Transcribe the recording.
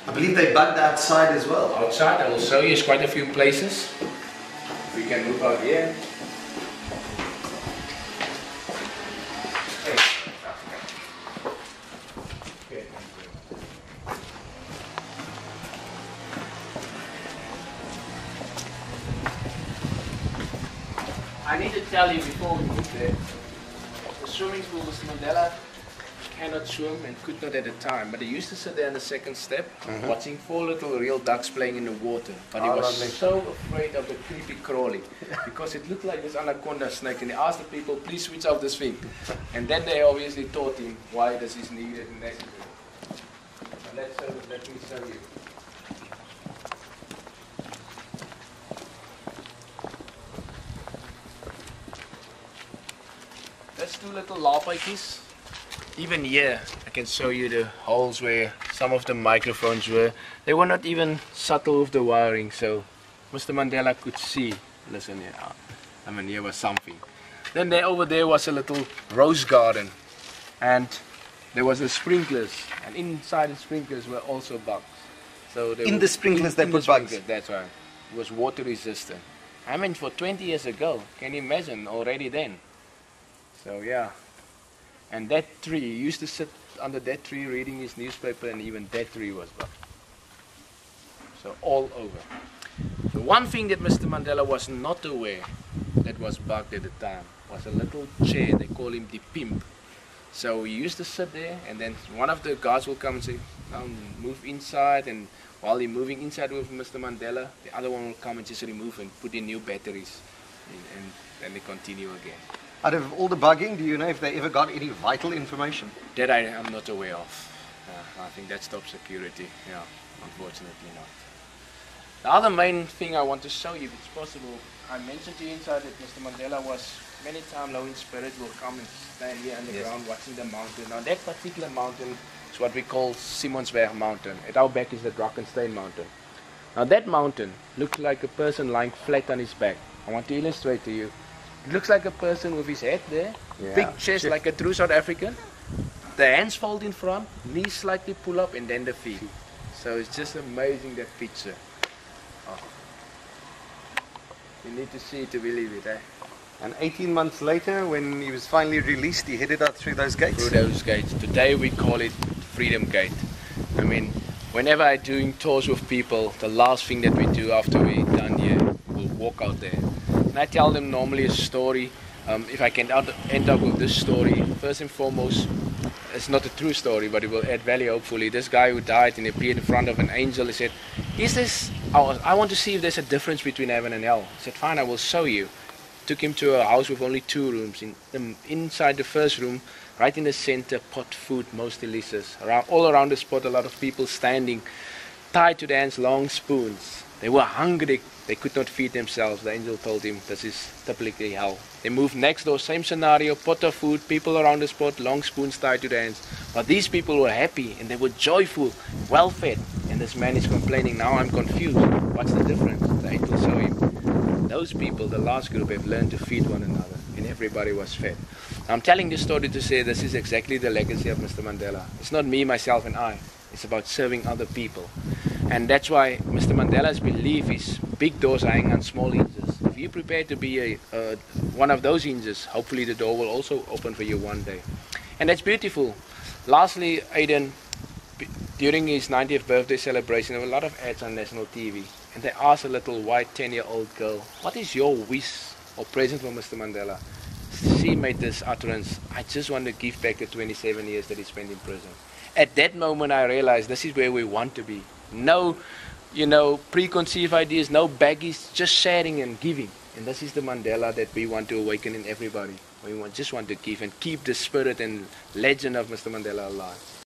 I believe they bugged outside as well. Outside, I will show you quite a few places. If we can move out here. I need to tell you before we move there, the swimming pool, Mr. Mandela cannot swim and could not at the time, but he used to sit there on the second step watching 4 little real ducks playing in the water. But he was so afraid of the creepy crawly because it looked like this anaconda snake, and he asked the people, please switch off this thing. And then they obviously taught him why this is needed and necessary. So let me show you. That's 2 little lapaitjies. Even here, I can show you the holes where some of the microphones were. They were not even subtle with the wiring, so Mr. Mandela could see. Listen here, I mean, here was something. Then there, over there was a little rose garden, and there was the sprinklers, and inside the sprinklers were also bugs. So in the sprinklers they put bugs? That's right. It was water resistant. I mean, for 20 years ago, can you imagine, already then? So yeah. And that tree, he used to sit under that tree reading his newspaper, and even that tree was bugged. So all over. The one thing that Mr. Mandela was not aware that was bugged at the time was a little chair. They call him the pimp. So he used to sit there, and then one of the guards will come and say, move inside, and while he's moving inside with Mr. Mandela, the other one will come and just remove and put in new batteries, and then they continue again. Out of all the bugging, do you know if they ever got any vital information? That I am not aware of. I think that's top security. Yeah, unfortunately not. The other main thing I want to show you, if it's possible, I mentioned to you inside that Mr. Mandela was many times low in spirit, will come and stand here on the ground watching the mountain. Now that particular mountain is what we call Simonsberg Mountain. At our back is the Drakensberg Mountain. Now that mountain looks like a person lying flat on his back. I want to illustrate to you. It looks like a person with his head there, big chest like a true South African, the hands fold in front, knees slightly pull up, and then the feet. So it's just amazing, that picture. Oh. You need to see it to believe it, eh? And 18 months later, when he was finally released, he headed out through those gates? Through those gates. Today we call it Freedom Gate. I mean, whenever I'm doing tours with people, the last thing that we do after we're done here, we'll walk out there. And I tell them normally a story. If I can end up with this story, first and foremost, it's not a true story, but it will add value hopefully. This guy who died and appeared in front of an angel, he said, I want to see if there's a difference between heaven and hell. He said, fine, I will show you. Took him to a house with only 2 rooms. Inside the first room, right in the center, pot food, most delicious. All around the spot, a lot of people standing, tied to their hands, long spoons. They were hungry. They could not feed themselves. The angel told him, this is typically hell. They moved next door, same scenario, pot of food, people around the spot, long spoons tied to their hands. But these people were happy and they were joyful, well fed. And this man is complaining, now I'm confused. What's the difference? The angel showed him. Those people, the last group, have learned to feed one another, and everybody was fed. I'm telling this story to say this is exactly the legacy of Mr. Mandela. It's not me, myself, and I. It's about serving other people. And that's why Mr. Mandela's belief is big doors hang on small hinges. If you're prepared to be one of those hinges, hopefully the door will also open for you one day. And that's beautiful. Lastly, Aden, during his 90th birthday celebration, there were a lot of ads on national TV. And they asked a little white 10-year-old girl, what is your wish or present for Mr. Mandela? She made this utterance, I just want to give back the 27 years that he spent in prison. At that moment I realized this is where we want to be. No, preconceived ideas, no baggies, just sharing and giving. And this is the Mandela that we want to awaken in everybody. We just want to give and keep the spirit and legend of Mr. Mandela alive.